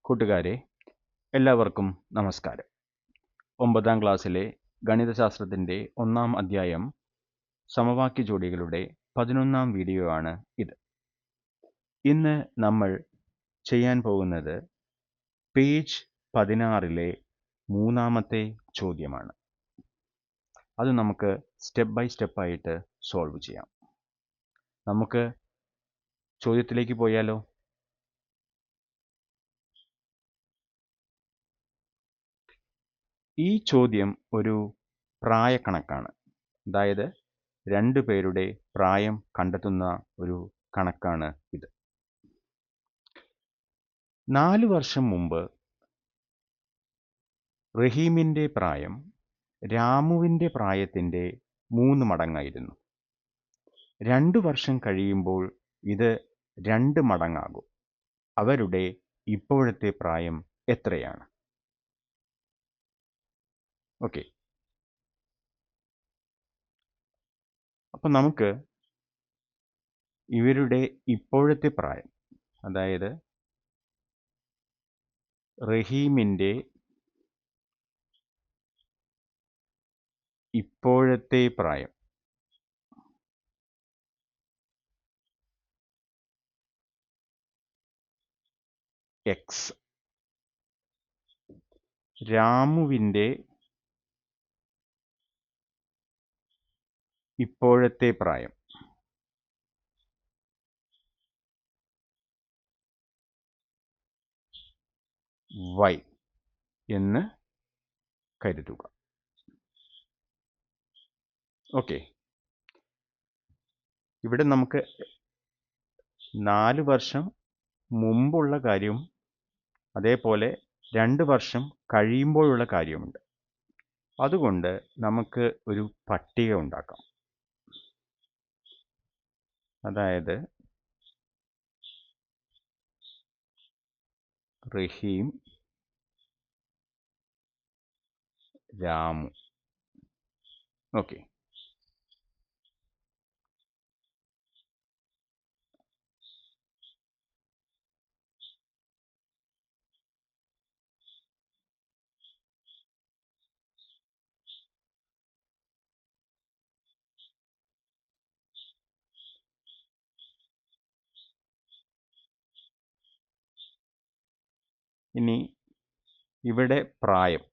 കൂട്ടുകാരെ, എല്ലാവർക്കും നമസ്കാരം. 9ാം ക്ലാസ്സിലെ ഗണിതശാസ്ത്രത്തിൻ്റെ 1ാം അധ്യായം സമവാക്യ ജോഡികളുടെ 11ാം വീഡിയോ ആണ് ഇത്. ഇന്ന് നമ്മൾ ചെയ്യാൻ പോകുന്നത് പേജ് 16ലെ 3ാമത്തെ ചോദ്യമാണ്. അത് നമുക്ക് സ്റ്റെപ്പ് ബൈ സ്റ്റെപ്പായിട്ട് സോൾവ് ചെയ്യാം. നമുക്ക് ചോദ്യത്തിലേക്ക് പോയാലോ? ഈ ചോദ്യം ഒരു പ്രായക്കണക്കാണ്. അതായത് 2 പേരുടെ പ്രായം കണ്ടെത്തുന്ന ഒരു കണക്കാണ് ഇത്. 4 വർഷം മുമ്പ് റഹീമിൻ്റെ പ്രായം രാമുവിൻ്റെ പ്രായത്തിൻ്റെ 3 മടങ്ങായിരുന്നു. 2 വർഷം കഴിയുമ്പോൾ ഇത് 2 മടങ്ങാകും. അവരുടെ ഇപ്പോഴത്തെ പ്രായം എത്രയാണ്? ഓക്കെ, അപ്പം നമുക്ക് ഇവരുടെ ഇപ്പോഴത്തെ പ്രായം, അതായത് റഹീമിൻ്റെ ഇപ്പോഴത്തെ പ്രായം എക്സ്, രാമുവിൻ്റെ ഇപ്പോഴത്തെ പ്രായം വൈ എന്ന് കരുതുക. ഓക്കെ, ഇവിടെ നമുക്ക് 4 വർഷം മുമ്പുള്ള കാര്യവും അതേപോലെ 2 വർഷം കഴിയുമ്പോഴുള്ള കാര്യമുണ്ട്. അതുകൊണ്ട് നമുക്ക് ഒരു പട്ടിക ഉണ്ടാക്കാം. അതായത് റഹീം, രാമു. ഓക്കെ, ഇനി ഇവിടെ പ്രായം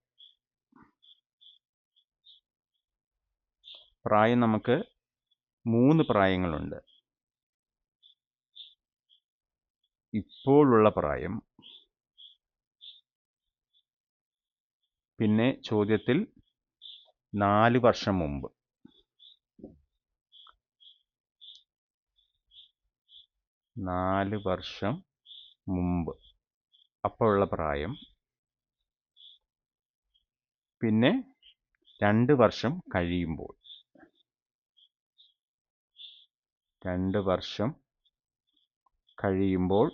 നമുക്ക് 3 പ്രായങ്ങളുണ്ട്. ഇപ്പോഴുള്ള പ്രായം, പിന്നെ ചോദ്യത്തിൽ 4 വർഷം മുമ്പ്. അപ്പോഴുള്ള പ്രായം, പിന്നെ 2 വർഷം കഴിയുമ്പോൾ. 2 വർഷം കഴിയുമ്പോൾ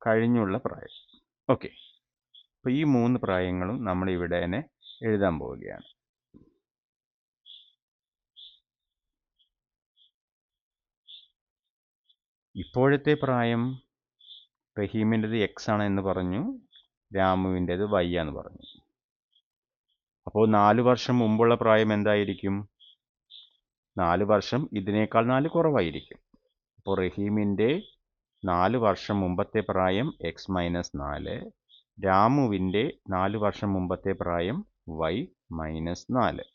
കഴിഞ്ഞുള്ള പ്രായം. ഓക്കെ, അപ്പോൾ ഈ 3 പ്രായങ്ങളും നമ്മൾ ഇവിടെ തന്നെ എഴുതാൻ പോവുകയാണ്. ഇപ്പോഴത്തെ പ്രായം റഹീമിൻ്റെത് എക്സ് ആണ് എന്ന് പറഞ്ഞു, രാമുവിൻ്റെത് വൈ ആണെന്ന് പറഞ്ഞു. അപ്പോൾ 4 വർഷം മുമ്പുള്ള പ്രായം എന്തായിരിക്കും? 4 വർഷം ഇതിനേക്കാൾ 4 കുറവായിരിക്കും. അപ്പോൾ റഹീമിൻ്റെ 4 വർഷം മുമ്പത്തെ പ്രായം എക്സ് മൈനസ് 4, രാമുവിൻ്റെ 4 വർഷം മുമ്പത്തെ പ്രായം വൈ മൈനസ് 4.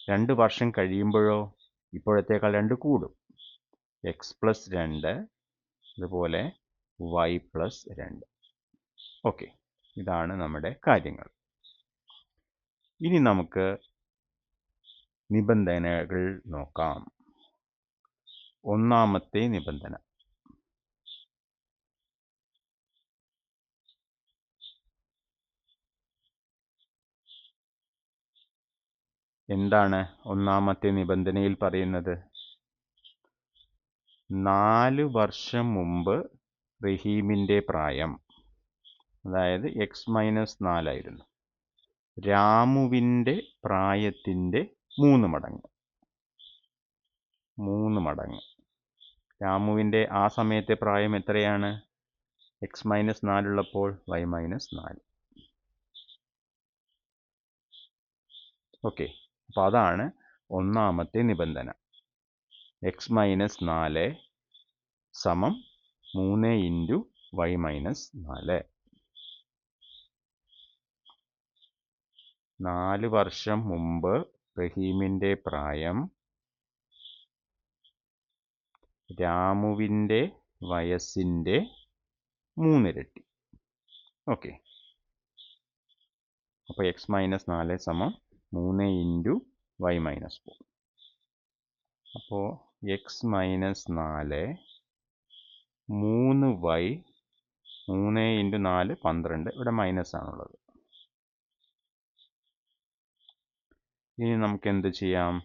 2 വർഷം കഴിയുമ്പോഴോ ഇപ്പോഴത്തേക്കാൾ 2 കൂടും, എക്സ് പ്ലസ് 2, അതുപോലെ വൈ പ്ലസ് 2. ഓക്കെ, ഇതാണ് നമ്മുടെ കാര്യങ്ങൾ. ഇനി നമുക്ക് നിബന്ധനകൾ നോക്കാം. 1ാമത്തെ നിബന്ധന, എന്താണ് 1ാമത്തെ നിബന്ധനയിൽ പറയുന്നത്? 4 വർഷം മുമ്പ് റഹീമിൻ്റെ പ്രായം, അതായത് എക്സ് മൈനസ് 4 ആയിരുന്നു. രാമുവിൻ്റെ പ്രായത്തിൻ്റെ 3 മടങ്ങ്. 3 മടങ്ങ്. രാമുവിൻ്റെ ആ സമയത്തെ പ്രായം എത്രയാണ്? x-4 ഉള്ളപ്പോൾ y-4. ഓക്കെ, അപ്പോൾ അതാണ് ഒന്നാമത്തെ നിബന്ധന. x-4 സമം 3 ഇൻറ്റു y-4. 4 വർഷം മുമ്പ് റഹീമിൻ്റെ പ്രായം രാമുവിൻ്റെ വയസ്സിൻ്റെ 3 ഇരട്ടി. ഓക്കെ, അപ്പോൾ x-4 സമം 3 ഇൻറ്റു y-4. അപ്പോൾ x-4 3y 3 ഇൻറ്റു 4 12. ഇവിടെ മൈനസ് ആണുള്ളത്. ഇനി നമുക്ക് എന്ത് ചെയ്യാം?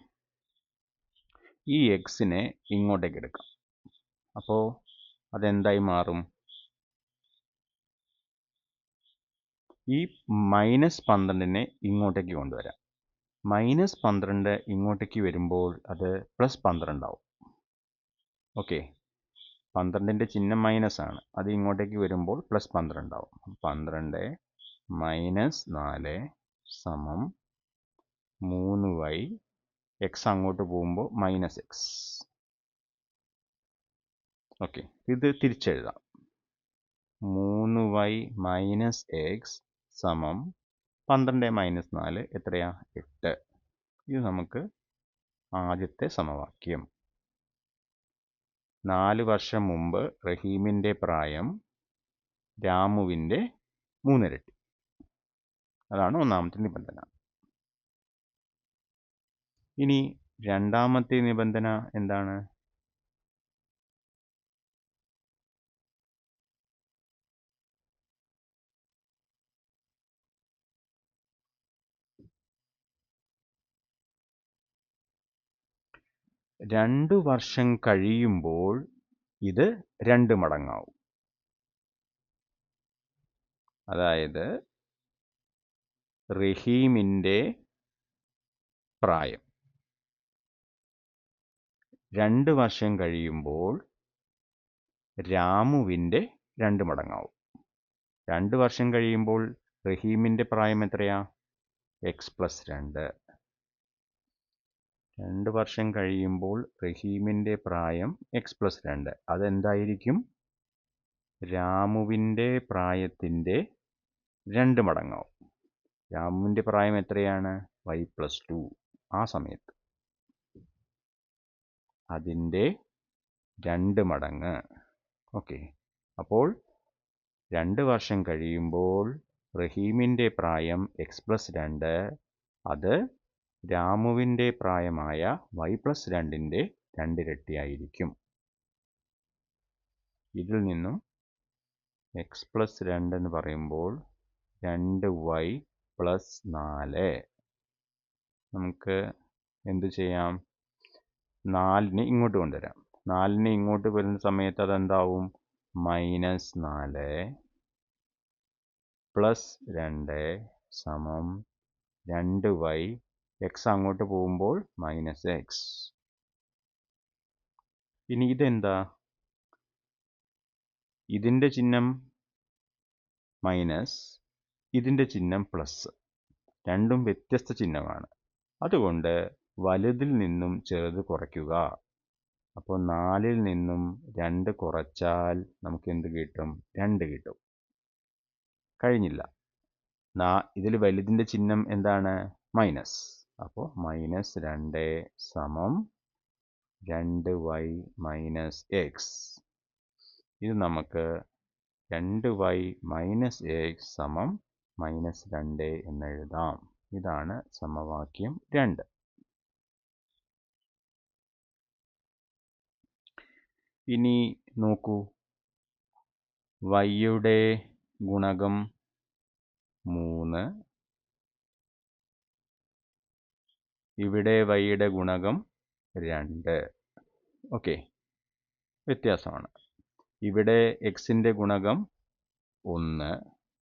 ഈ എക്സിനെ ഇങ്ങോട്ടേക്ക് എടുക്കാം. അപ്പോൾ അതെന്തായി മാറും? ഈ -12നെ ഇങ്ങോട്ടേക്ക് കൊണ്ടുവരാം. -12 ഇങ്ങോട്ടേക്ക് വരുമ്പോൾ അത് +12 ആവും. ഓക്കെ, 12ൻ്റെ ചിഹ്നം മൈനസ് ആണ്. അത് ഇങ്ങോട്ടേക്ക് വരുമ്പോൾ +12 ആവും. 12 - 4 സമം 3y. എക്സ് അങ്ങോട്ട് പോകുമ്പോൾ -x. ഓക്കെ, ഇത് തിരിച്ചെഴുതാം. 3y - x സമം 12 - 4 എത്രയാ? 8. ഇത് നമുക്ക് ആദ്യത്തെ സമവാക്യം. 4 വർഷം മുമ്പ് റഹീമിൻ്റെ പ്രായം രാമുവിൻ്റെ 3 ഇരട്ടി. അതാണ് ഒന്നാമത്തെ നിബന്ധന. ഇനി രണ്ടാമത്തെ നിബന്ധന എന്താണ്? രണ്ട് വർഷം കഴിയുമ്പോൾ ഇത് 2 മടങ്ങാവും. അതായത് റഹീമിൻ്റെ പ്രായം 2 വർഷം കഴിയുമ്പോൾ രാമുവിൻ്റെ 2 മടങ്ങാവും. 2 വർഷം കഴിയുമ്പോൾ റഹീമിൻ്റെ പ്രായം എത്രയാ? x+2. 2 വർഷം കഴിയുമ്പോൾ റഹീമിൻ്റെ പ്രായം x+2. അതെന്തായിരിക്കും? രാമുവിൻ്റെ പ്രായത്തിൻ്റെ 2 മടങ്ങാവും. രാമുവിൻ്റെ പ്രായം എത്രയാണ്? y+2. ആ സമയത്ത് അതിൻ്റെ 2 മടങ്ങ്. ഓക്കെ, അപ്പോൾ 2 വർഷം കഴിയുമ്പോൾ റഹീമിൻ്റെ പ്രായം x+2. അത് രാമുവിൻ്റെ പ്രായമായ y+2ൻ്റെ 2 ഇരട്ടിയായിരിക്കും. ഇതിൽ നിന്നും x+2 എന്ന് പറയുമ്പോൾ 2y + 4. നമുക്ക് എന്ത് ചെയ്യാം? 4നെ ഇങ്ങോട്ട് കൊണ്ടുവരാം. 4നെ ഇങ്ങോട്ട് വരുന്ന സമയത്ത് അതെന്താവും? -4 + 2 സമം 2y. x അങ്ങോട്ട് പോകുമ്പോൾ -x. ഇനി ഇതെന്താ? ഇതിൻ്റെ ചിഹ്നം മൈനസ്, ഇതിൻ്റെ ചിഹ്നം പ്ലസ്. രണ്ടും വ്യത്യസ്ത ചിഹ്നമാണ്. അതുകൊണ്ട് വലുതിൽ നിന്നും ചെറുത് കുറയ്ക്കുക. അപ്പോൾ 4ൽ നിന്നും 2 കുറച്ചാൽ നമുക്ക് എന്ത് കിട്ടും? 2 കിട്ടും. കഴിഞ്ഞില്ല. ഇതിൽ വലുതിൻ്റെ ചിഹ്നം എന്താണ്? മൈനസ്. അപ്പോൾ -2 സമം 2y - x. ഇത് നമുക്ക് 2y - x സമം -2 എന്നെഴുതാം. ഇതാണ് സമവാക്യം 2. ഇനി നോക്കൂ, y-യുടെ ഗുണകം 3, ഇവിടെ y-യുടെ ഗുണകം 2. ഓക്കെ, വ്യത്യാസമാണ്. ഇവിടെ x-ൻ്റെ ഗുണകം 1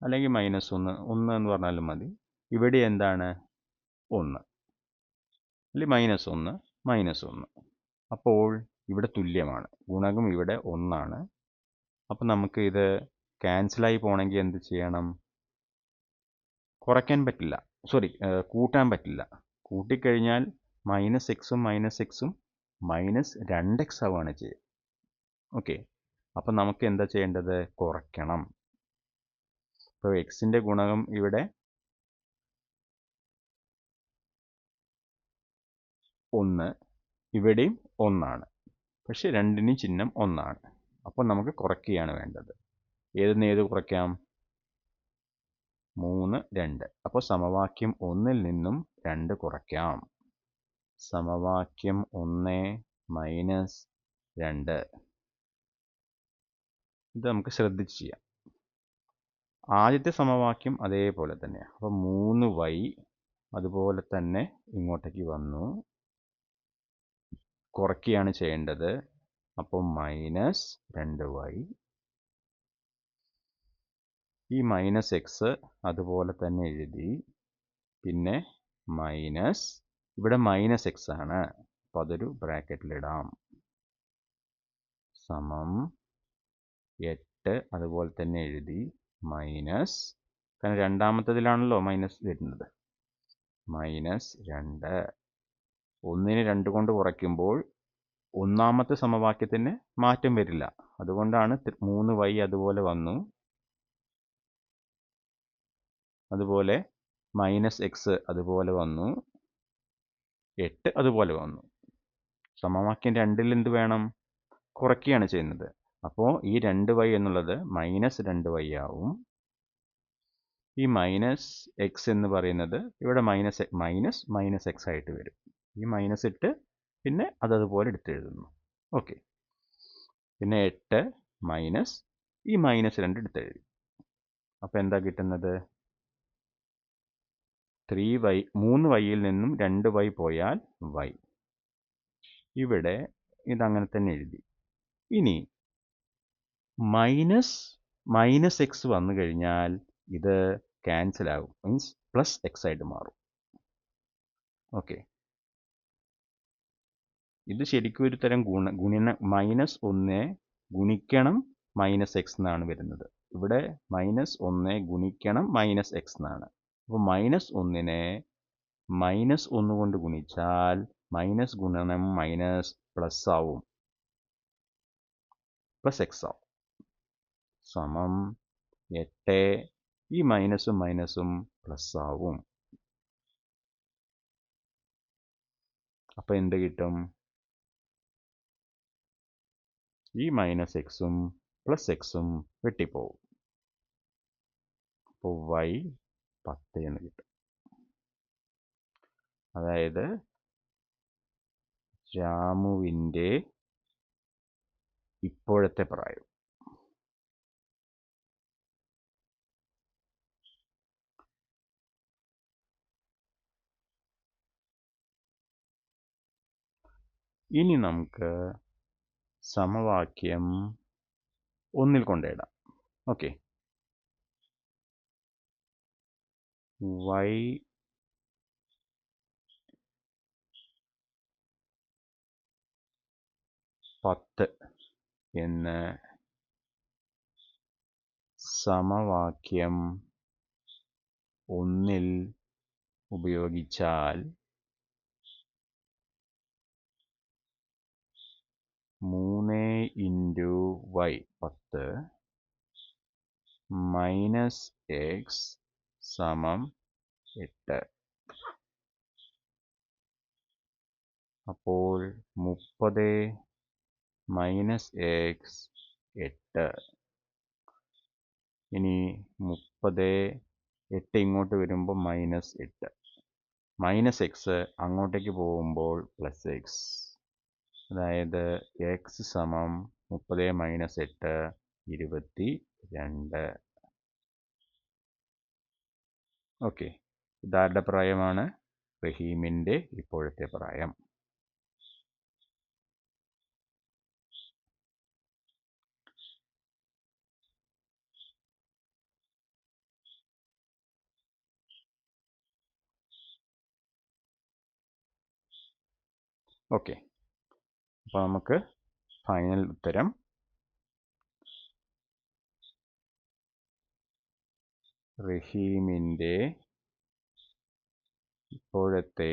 അല്ലെങ്കിൽ -1 എന്ന് പറഞ്ഞാലും മതി. ഇവിടെ എന്താണ് 1 അല്ലെങ്കിൽ -1 -1. അപ്പോൾ ഇവിടെ തുല്യമാണ്, ഗുണകം ഇവിടെ 1 ആണ്. അപ്പം നമുക്ക് ഇത് ക്യാൻസലായി പോകണമെങ്കിൽ എന്ത് ചെയ്യണം? കുറയ്ക്കാൻ പറ്റില്ല, സോറി, കൂട്ടാൻ പറ്റില്ല. കൂട്ടിക്കഴിഞ്ഞാൽ -xഉം -xഉം -2x ആവുകയാണ് ചെയ്യുക. ഓക്കെ, അപ്പം നമുക്ക് എന്താ ചെയ്യേണ്ടത്? കുറയ്ക്കണം. ഇപ്പോൾ എക്സിൻ്റെ ഗുണകം ഇവിടെ 1, ഇവിടെയും 1 ആണ്. പക്ഷെ രണ്ടിനും ചിഹ്നം 1 ആണ്. അപ്പോൾ നമുക്ക് കുറയ്ക്കുകയാണ് വേണ്ടത്. ഏതിന്ന് ഏത് കുറയ്ക്കാം? 3, 2. അപ്പോൾ സമവാക്യം 1-ൽ നിന്നും 2 കുറയ്ക്കാം. സമവാക്യം 1 - 2. ഇത് നമുക്ക് ശ്രദ്ധിച്ച് ചെയ്യാം. ആദ്യത്തെ സമവാക്യം അതേപോലെ തന്നെയാണ്. അപ്പോൾ 3y അതുപോലെ തന്നെ ഇങ്ങോട്ടേക്ക് വന്നു, കുറയ്ക്കുകയാണ് ചെയ്യേണ്ടത്. അപ്പോൾ -2y, ഈ -x അതുപോലെ തന്നെ എഴുതി, പിന്നെ മൈനസ്, ഇവിടെ -x ആണ്, അപ്പോൾ അതൊരു ബ്രാക്കറ്റിലിടാം, സമം 8 അതുപോലെ തന്നെ എഴുതി, മൈനസ്, കാരണം രണ്ടാമത്തതിലാണല്ലോ മൈനസ് വരുന്നത്, -2. 1-നെ 2 കൊണ്ട് കുറയ്ക്കുമ്പോൾ ഒന്നാമത്തെ സമവാക്യത്തിന് മാറ്റം വരില്ല. അതുകൊണ്ടാണ് 3y അതുപോലെ വന്നു, അതുപോലെ -x അതുപോലെ വന്നു, 8 അതുപോലെ വന്നു. സമവാക്യം 2-ൽ എന്ത് വേണം? കുറയ്ക്കുകയാണ് ചെയ്യുന്നത്. അപ്പോൾ ഈ 2y എന്നുള്ളത് -2y ആവും. ഈ -x എന്ന് പറയുന്നത് ഇവിടെ -x ആയിട്ട് വരും. ഈ മൈനസ് ഇട്ട് പിന്നെ അതതുപോലെ എടുത്തെഴുതുന്നു. ഓക്കെ, പിന്നെ 8 മൈനസ് ഈ -2 എടുത്തെഴുതി. അപ്പോൾ എന്താ കിട്ടുന്നത്? 3y-ൽ നിന്നും 2y പോയാൽ y. ഇവിടെ ഇതങ്ങനെ തന്നെ എഴുതി. ഇനി -x വന്നു കഴിഞ്ഞാൽ ഇത് ക്യാൻസൽ ആകും, മീൻസ് +x ആയിട്ട് മാറും. ഓക്കെ, ഇത് ശരിക്കും ഒരു തരം -1 ഗുണിക്കണം -x എന്നാണ് വരുന്നത്. ഇവിടെ -1 ഗുണിക്കണം -x എന്നാണ്. അപ്പോൾ -1-നെ -1 കൊണ്ട് ഗുണിച്ചാൽ മൈനസ് ഗുണനം മൈനസ് പ്ലസ് ആവും, +x ആവും, സമം 8. ഈ മൈനസും മൈനസും പ്ലസ് ആവും. അപ്പോൾ എന്ത് കിട്ടും? ഈ -xഉം +xഉം വെട്ടിപ്പോവും. അപ്പോൾ y 10 എന്ന് കിട്ടും. അതായത് രാമുവിൻ്റെ ഇപ്പോഴത്തെ പ്രായം. ഇനി നമുക്ക് സമവാക്യം 1-ൽ കൊണ്ടിടാം. ഓക്കെ, y 10 എന്ന് സമവാക്യം 1-ൽ ഉപയോഗിച്ചാൽ 3 × y 10 -x സമം 8. അപ്പോൾ 30 - x 8. ഇനി 30, 8 ഇങ്ങോട്ട് വരുമ്പോൾ -8, -x അങ്ങോട്ടേക്ക് പോകുമ്പോൾ +x. അതായത് x സമം 30 - 8 22. ഓക്കെ, ഇതാരുടെ പ്രായമാണ്? റഹീമിൻ്റെ ഇപ്പോഴത്തെ പ്രായം. ഓക്കെ, അപ്പോൾ നമുക്ക് ഫൈനൽ ഉത്തരം റഹീമിൻ്റെ ഇപ്പോഴത്തെ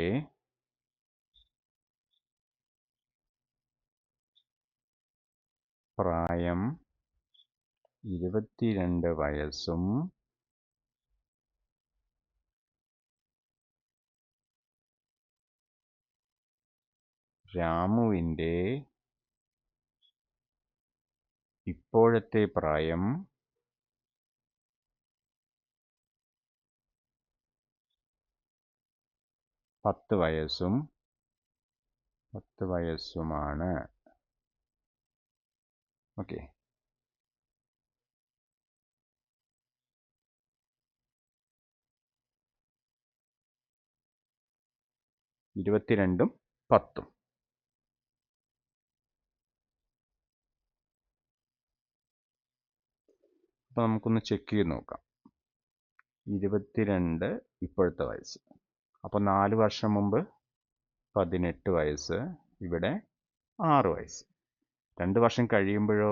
പ്രായം 22 വയസ്സും രാമുവിൻ്റെ ഇപ്പോഴത്തെ പ്രായം 10 വയസ്സുമാണ്. ഓക്കെ, ഇരുപത്തിരണ്ടും 10ഉം. അപ്പോൾ നമുക്കൊന്ന് ചെക്ക് ചെയ്ത് നോക്കാം. 22 ഇപ്പോഴത്തെ വയസ്സ്, അപ്പോൾ 4 വർഷം മുമ്പ് 18 വയസ്സ്, ഇവിടെ 6 വയസ്സ്. 2 വർഷം കഴിയുമ്പോഴോ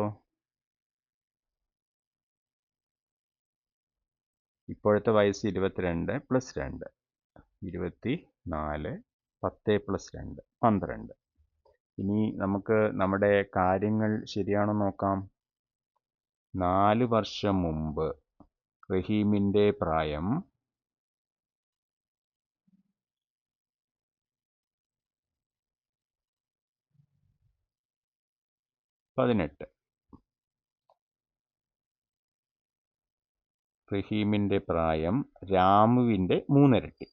ഇപ്പോഴത്തെ വയസ്സ് 22 പ്ലസ് 2 24, 10 പ്ലസ് 2 12. ഇനി നമുക്ക് നമ്മുടെ കാര്യങ്ങൾ ശരിയാണോ നോക്കാം. 4 വർഷം മുമ്പ് റഹീമിൻ്റെ പ്രായം 18. റഹീമിൻ്റെ പ്രായം രാമുവിൻ്റെ 3 ഇരട്ടി.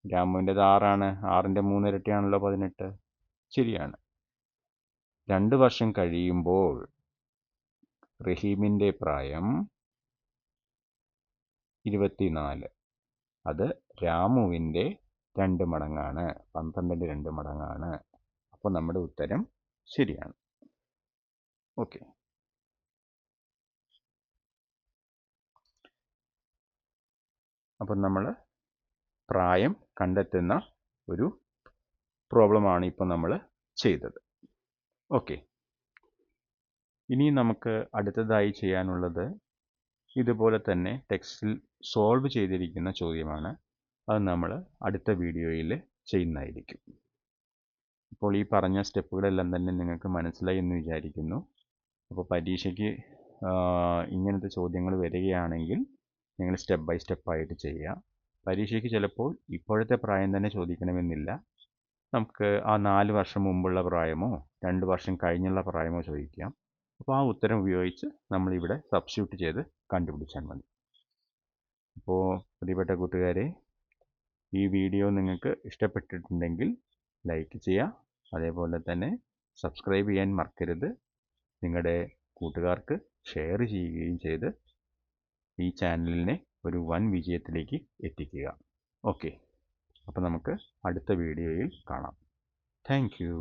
രാമുവിൻ്റെത് 6 ആണ്, 6ൻ്റെ 3 ഇരട്ടിയാണല്ലോ 18. ശരിയാണ്. 2 വർഷം കഴിയുമ്പോൾ റഹീമിൻ്റെ പ്രായം 24. അത് രാമുവിൻ്റെ 2 മടങ്ങാണ്, 12ൻ്റെ 2 മടങ്ങാണ്. അപ്പോൾ നമ്മുടെ ഉത്തരം ശരിയാണ്. ഓക്കെ, അപ്പം നമ്മൾ പ്രായം കണ്ടെത്തുന്ന ഒരു പ്രോബ്ലമാണ് ഇപ്പോൾ നമ്മൾ ചെയ്തത്. ഓക്കെ, ഇനി നമുക്ക് അടുത്തതായി ചെയ്യാനുള്ളത് ഇതുപോലെ തന്നെ ടെക്സ്റ്റിൽ സോൾവ് ചെയ്തിരിക്കുന്ന ചോദ്യമാണ്. അത് നമ്മൾ അടുത്ത വീഡിയോയിൽ ചെയ്യുന്നതായിരിക്കും. ഇപ്പോൾ ഈ പറഞ്ഞ സ്റ്റെപ്പുകളെല്ലാം തന്നെ നിങ്ങൾക്ക് മനസ്സിലായി എന്ന് വിചാരിക്കുന്നു. അപ്പോൾ പരീക്ഷയ്ക്ക് ഇങ്ങനത്തെ ചോദ്യങ്ങൾ വരികയാണെങ്കിൽ നിങ്ങൾ സ്റ്റെപ്പ് ബൈ സ്റ്റെപ്പായിട്ട് ചെയ്യുക. പരീക്ഷയ്ക്ക് ചിലപ്പോൾ ഇപ്പോഴത്തെ പ്രായം തന്നെ ചോദിക്കണമെന്നില്ല. നമുക്ക് ആ 4 വർഷം മുമ്പുള്ള പ്രായമോ 2 വർഷം കഴിഞ്ഞുള്ള പ്രായമോ ചോദിക്കാം. അപ്പോൾ ആ ഉത്തരം ഉപയോഗിച്ച് നമ്മളിവിടെ സബ്സ്റ്റിറ്റ്യൂട്ട് ചെയ്ത് കണ്ടുപിടിച്ചാൽ മതി. അപ്പോൾ പ്രിയപ്പെട്ട കൂട്ടുകാരെ, ഈ വീഡിയോ നിങ്ങൾക്ക് ഇഷ്ടപ്പെട്ടിട്ടുണ്ടെങ്കിൽ ലൈക്ക് ചെയ്യുക. അതേപോലെ തന്നെ സബ്സ്ക്രൈബ് ചെയ്യാൻ മറക്കരുത്. നിങ്ങളുടെ കൂട്ടുകാർക്ക് ഷെയർ ചെയ്യുകയും ചെയ്ത് ഈ ചാനലിനെ ഒരു വൻ വിജയത്തിലേക്ക് എത്തിക്കുക. ഓക്കെ, അപ്പോൾ നമുക്ക് അടുത്ത വീഡിയോയിൽ കാണാം. Thank you.